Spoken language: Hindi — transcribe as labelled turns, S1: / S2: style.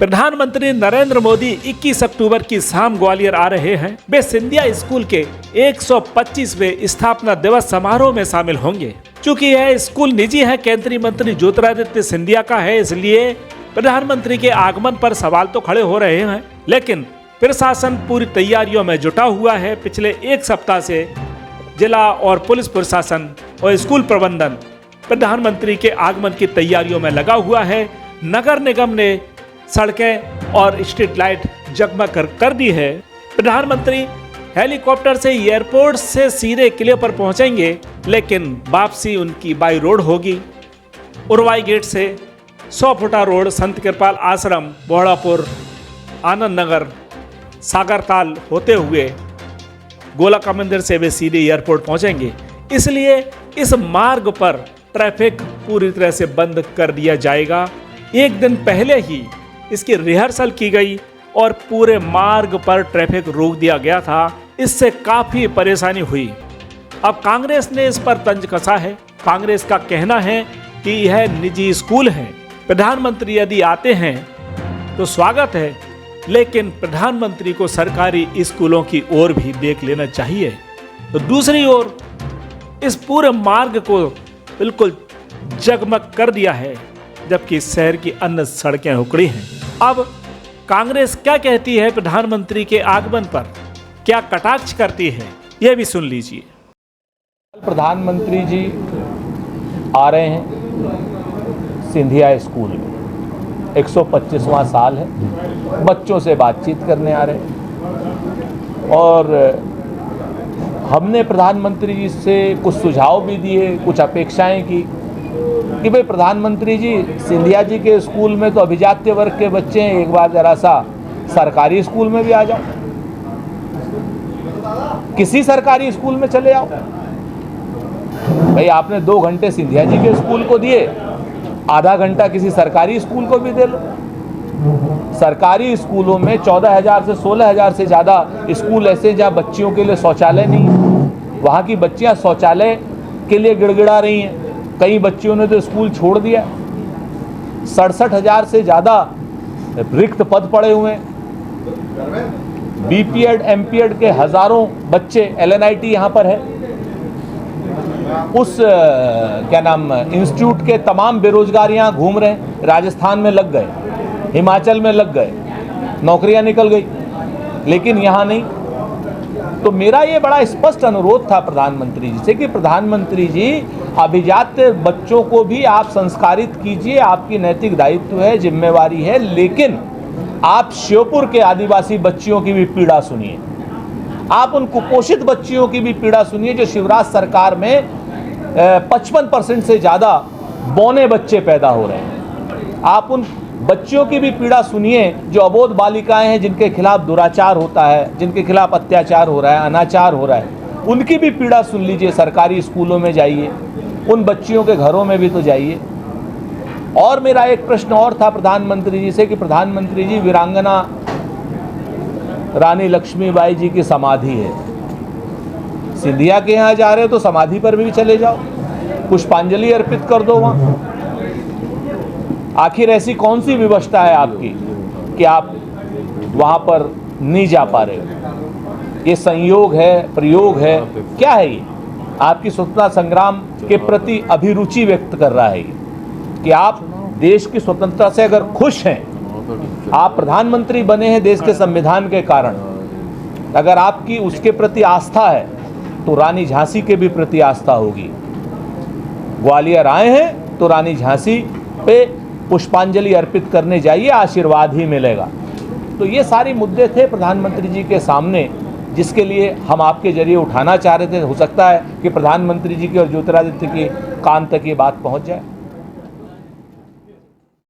S1: प्रधानमंत्री नरेंद्र मोदी 21 अक्टूबर की शाम ग्वालियर आ रहे हैं। वे सिंधिया स्कूल के 125वें स्थापना दिवस समारोह में शामिल होंगे। चूंकि यह स्कूल निजी है, केंद्रीय मंत्री ज्योतिरादित्य सिंधिया का है, इसलिए प्रधानमंत्री के आगमन पर सवाल तो खड़े हो रहे हैं। लेकिन प्रशासन पूरी तैयारियों में जुटा हुआ है। पिछले एक सप्ताह से जिला और पुलिस प्रशासन और स्कूल प्रबंधन प्रधानमंत्री के आगमन की तैयारियों में लगा हुआ है। नगर निगम ने सड़कें और स्ट्रीट लाइट जगमग कर दी है। प्रधानमंत्री हेलीकॉप्टर से एयरपोर्ट से सीधे किले पर पहुंचेंगे, लेकिन वापसी उनकी बाई रोड होगी। उरवाई गेट से 100 फुटा रोड, संत कृपाल आश्रम, बोहड़ापुर, आनंद नगर, सागरताल होते हुए गोलका मंदिर से वे सीधे एयरपोर्ट पहुंचेंगे। इसलिए इस मार्ग पर ट्रैफिक पूरी तरह से बंद कर दिया जाएगा। एक दिन पहले ही इसकी रिहर्सल की गई और पूरे मार्ग पर ट्रैफिक रोक दिया गया था। इससे काफी परेशानी हुई। अब कांग्रेस ने इस पर तंज कसा है। कांग्रेस का कहना है कि यह निजी स्कूल है, प्रधानमंत्री यदि आते हैं तो स्वागत है, लेकिन प्रधानमंत्री को सरकारी स्कूलों की ओर भी देख लेना चाहिए। तो दूसरी ओर इस पूरे मार्ग को बिल्कुल जगमग कर दिया है, जबकि शहर की अन्य सड़कें उखड़ी हैं। अब कांग्रेस क्या कहती है प्रधानमंत्री के आगमन पर, क्या कटाक्ष करती है, यह भी सुन लीजिए।
S2: प्रधानमंत्री जी आ रहे हैं सिंधिया स्कूल में। 125वां साल है, बच्चों से बातचीत करने आ रहे हैं और हमने प्रधानमंत्री जी से कुछ सुझाव भी दिए, कुछ अपेक्षाएं की कि भाई प्रधानमंत्री जी, सिंधिया जी के स्कूल में तो अभिजात्य वर्ग के बच्चे हैं, एक बार जरा सा सरकारी स्कूल में भी आ जाओ, किसी सरकारी स्कूल में चले आओ। भाई आपने 2 घंटे सिंधिया जी के स्कूल को दिए, आधा घंटा किसी सरकारी स्कूल को भी दे लो। सरकारी स्कूलों में 14,000 से 16,000 से ज़्यादा स्कूल ऐसे जहाँ बच्चियों के लिए शौचालय नहीं है। वहाँ की बच्चियाँ शौचालय के लिए गिड़गिड़ा रही हैं। कई बच्चियों ने तो स्कूल छोड़ दिया। 67,000 से ज़्यादा रिक्त पद पड़े हुए हैं। बीपीएड एमपीएड के हज़ारों बच्चे, LNIT यहाँ पर है, उस इंस्टीट्यूट के तमाम बेरोजगार यहाँ घूम रहे हैं। राजस्थान में लग गए, हिमाचल में लग गए, नौकरियां निकल गई, लेकिन यहाँ नहीं। तो मेरा ये बड़ा स्पष्ट अनुरोध था प्रधानमंत्री जी से कि प्रधानमंत्री जी, अभिजात्य बच्चों को भी आप संस्कारित कीजिए, आपकी नैतिक दायित्व है, जिम्मेवारी है, लेकिन आप श्योपुर के आदिवासी बच्चियों की भी पीड़ा सुनिए। आप उन कुपोषित बच्चियों की भी पीड़ा सुनिए जो शिवराज सरकार में 55% से ज़्यादा बौने बच्चे पैदा हो रहे हैं। आप उन बच्चियों की भी पीड़ा सुनिए जो अबोध बालिकाएं हैं, जिनके खिलाफ दुराचार होता है, जिनके खिलाफ अत्याचार हो रहा है, अनाचार हो रहा है, उनकी भी पीड़ा सुन लीजिए। सरकारी स्कूलों में जाइए, उन बच्चियों के घरों में भी तो जाइए। और मेरा एक प्रश्न और था प्रधानमंत्री जी से कि प्रधानमंत्री जी, वीरांगना रानी लक्ष्मीबाई जी की समाधि है, सिंधिया के यहाँ जा रहे हो तो समाधि पर भी चले जाओ, पुष्पांजलि अर्पित कर दो वहाँ। आखिर ऐसी कौन सी विवशता है आपकी कि आप वहाँ पर नहीं जा पा रहे हो? ये संयोग है, प्रयोग है, क्या है ये? आपकी स्वतंत्रता संग्राम के प्रति अभिरुचि व्यक्त कर रहा है ये कि आप देश की स्वतंत्रता से अगर खुश हैं, आप प्रधानमंत्री बने हैं देश के संविधान के कारण, अगर आपकी उसके प्रति आस्था है तो रानी झांसी के भी प्रति आस्था होगी। ग्वालियर आए हैं तो रानी झांसी पे पुष्पांजलि अर्पित करने जाइए, आशीर्वाद ही मिलेगा। तो ये सारे मुद्दे थे प्रधानमंत्री जी के सामने, जिसके लिए हम आपके जरिए उठाना चाह रहे थे। हो सकता है कि प्रधानमंत्री जी के और ज्योतिरादित्य के कान तक ये बात पहुंच जाए।